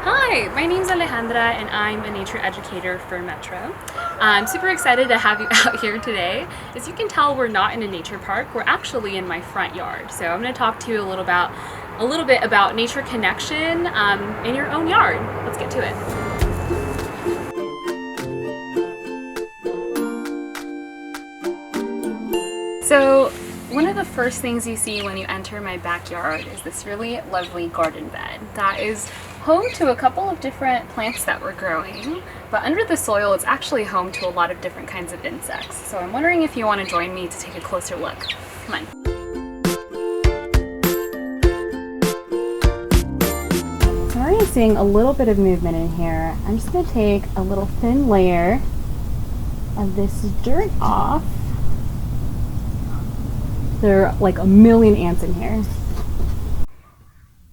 Hi, my name's Alejandra and I'm a nature educator for Metro. I'm super excited to have you out here today. As you can tell, we're not in a nature park, we're actually in my front yard. So I'm going to talk to you a little bit about nature connection in your own yard. Let's get to it. So one of the first things you see when you enter my backyard is this really lovely garden bed that is home to a couple of different plants that we're growing, but under the soil it's actually home to a lot of different kinds of insects. So I'm wondering if you want to join me to take a closer look. Come on. So I'm already seeing a little bit of movement in here. I'm just going to take a little thin layer of this dirt off. There are like a million ants in here.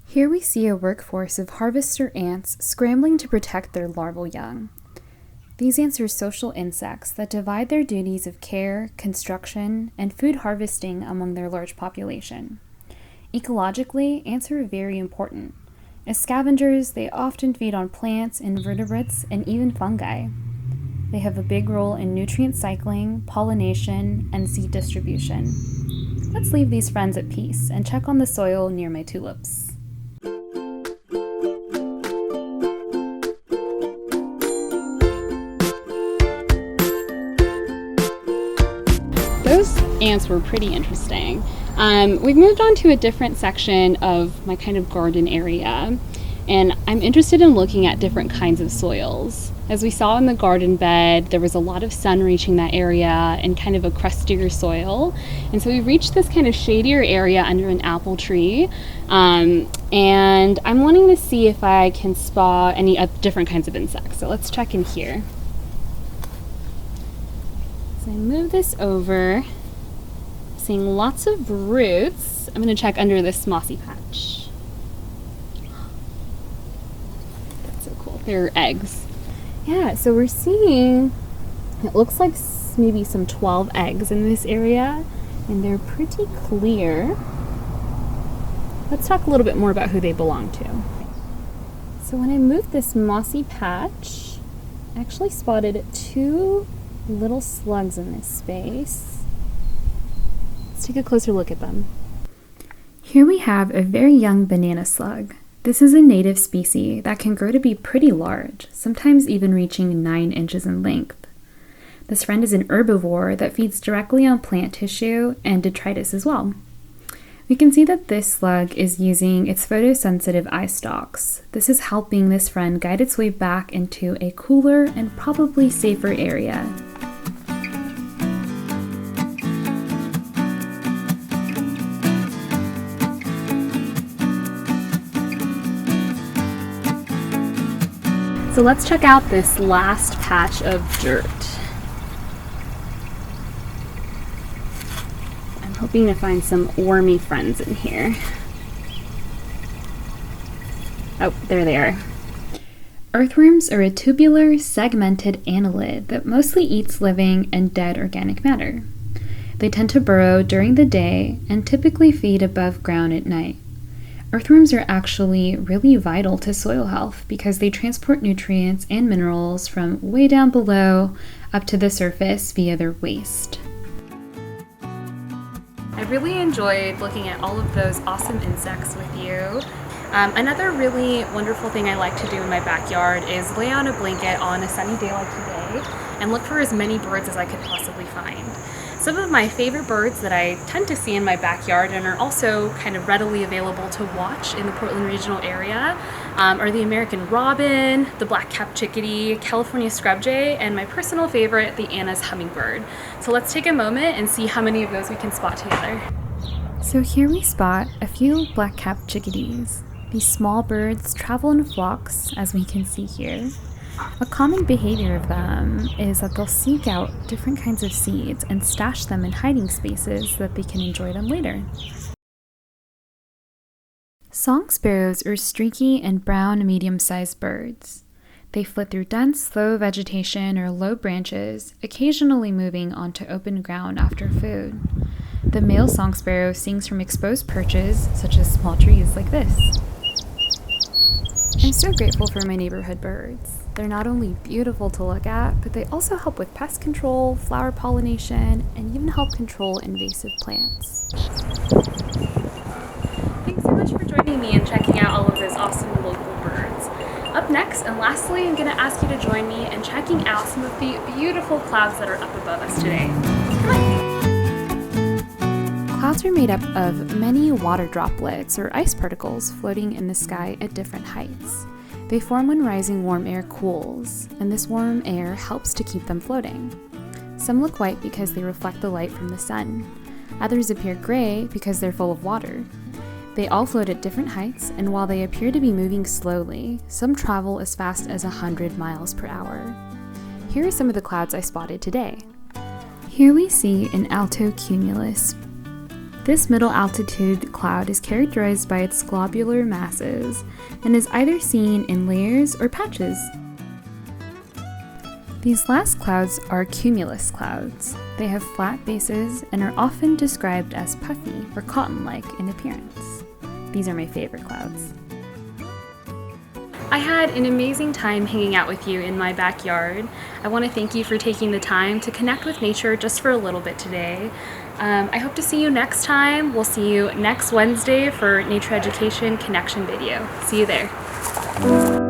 Here we see a workforce of harvester ants scrambling to protect their larval young. These ants are social insects that divide their duties of care, construction, and food harvesting among their large population. Ecologically, ants are very important. As scavengers, they often feed on plants, invertebrates, and even fungi. They have a big role in nutrient cycling, pollination, and seed distribution. Let's leave these friends at peace and check on the soil near my tulips. Those ants were pretty interesting. We've moved on to a different section of my kind of garden area, and I'm interested in looking at different kinds of soils. As we saw in the garden bed, there was a lot of sun reaching that area and kind of a crustier soil. And so we reached this kind of shadier area under an apple tree. And I'm wanting to see if I can spot any different kinds of insects. So let's check in here. So I move this over, seeing lots of roots. I'm going to check under this mossy patch. That's so cool. There are eggs. Yeah, so we're seeing, it looks like maybe some 12 eggs in this area, and they're pretty clear. Let's talk a little bit more about who they belong to. So when I moved this mossy patch, I actually spotted 2 little slugs in this space. Let's take a closer look at them. Here we have a very young banana slug. This is a native species that can grow to be pretty large, sometimes even reaching 9 inches in length. This friend is an herbivore that feeds directly on plant tissue and detritus as well. We can see that this slug is using its photosensitive eye stalks. This is helping this friend guide its way back into a cooler and probably safer area. So let's check out this last patch of dirt. I'm hoping to find some wormy friends in here. Oh, there they are. Earthworms are a tubular, segmented annelid that mostly eats living and dead organic matter. They tend to burrow during the day and typically feed above ground at night. Earthworms are actually really vital to soil health because they transport nutrients and minerals from way down below up to the surface via their waste. I really enjoyed looking at all of those awesome insects with you. Another really wonderful thing I like to do in my backyard is lay out a blanket on a sunny day like today and look for as many birds as I could possibly find. Some of my favorite birds that I tend to see in my backyard and are also kind of readily available to watch in the Portland regional area are the American robin, the black-capped chickadee, California scrub jay, and my personal favorite, the Anna's hummingbird. So let's take a moment and see how many of those we can spot together. So here we spot a few black-capped chickadees. These small birds travel in flocks, as we can see here. A common behavior of them is that they'll seek out different kinds of seeds and stash them in hiding spaces so that they can enjoy them later. Song sparrows are streaky and brown medium-sized birds. They flit through dense, slow vegetation or low branches, occasionally moving onto open ground after food. The male song sparrow sings from exposed perches, such as small trees like this. I'm so grateful for my neighborhood birds. They're not only beautiful to look at, but they also help with pest control, flower pollination, and even help control invasive plants. Thanks so much for joining me and checking out all of those awesome local birds. Up next, and lastly, I'm going to ask you to join me in checking out some of the beautiful clouds that are up above us today. Come on! Clouds are made up of many water droplets or ice particles floating in the sky at different heights. They form when rising warm air cools, and this warm air helps to keep them floating. Some look white because they reflect the light from the sun. Others appear gray because they're full of water. They all float at different heights, and while they appear to be moving slowly, some travel as fast as 100 miles per hour. Here are some of the clouds I spotted today. Here we see an alto cumulus. This middle altitude cloud is characterized by its globular masses and is either seen in layers or patches. These last clouds are cumulus clouds. They have flat bases and are often described as puffy or cotton-like in appearance. These are my favorite clouds. I had an amazing time hanging out with you in my backyard. I want to thank you for taking the time to connect with nature just for a little bit today. I hope to see you next time. We'll see you next Wednesday for Nature Education Connection video. See you there.